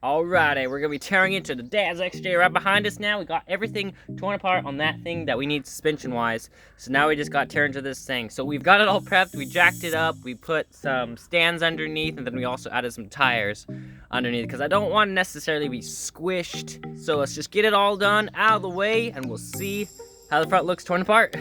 Alrighty, we're gonna be tearing into the Dad's XJ right behind us now. We got everything torn apart on that thing that we need suspension-wise. So now we just got tear into this thing. So we've got it all prepped, we jacked it up, we put some stands underneath, and then we also added some tires underneath, because I don't want to necessarily be squished. So let's just get it all done, out of the way, and we'll see how the front looks torn apart.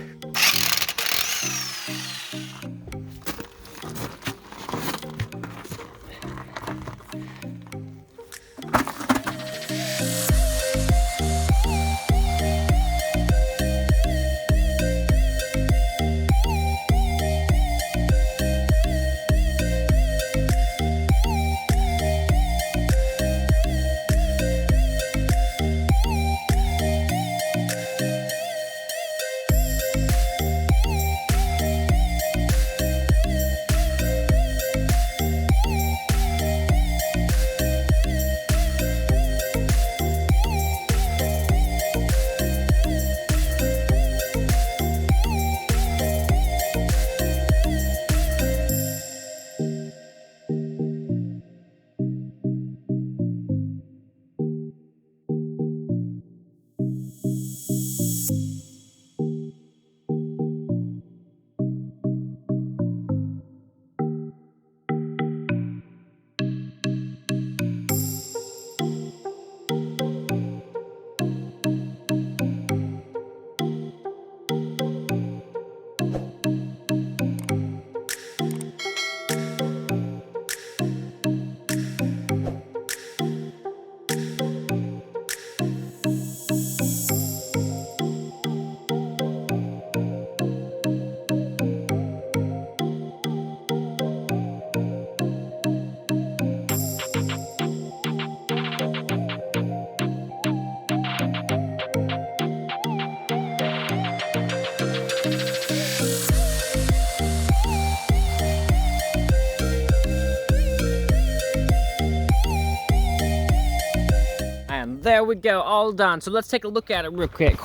And there we go, all done. So let's take a look at it real quick.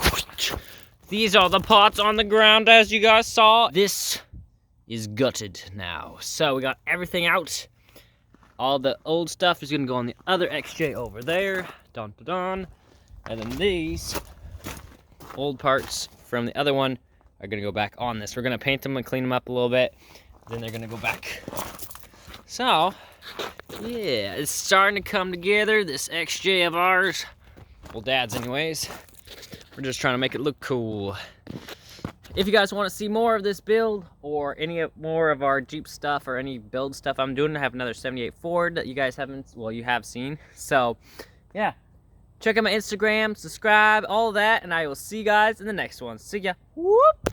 These are the parts on the ground, as you guys saw. This is gutted now. So we got everything out. All the old stuff is gonna go on the other XJ over there. Dun dun dun. And then these old parts from the other one are gonna go back on this. We're gonna paint them and clean them up a little bit. Then they're gonna go back. So, yeah, it's starting to come together, this XJ of ours. Well, Dad's anyways. We're just trying to make it look cool. If you guys want to see more of this build, or any more of our Jeep stuff, or any build stuff I'm doing, I have another 78 Ford that you guys haven't, well, you have seen. So, yeah. Check out my Instagram, subscribe, all that, and I will see you guys in the next one. See ya. Whoop!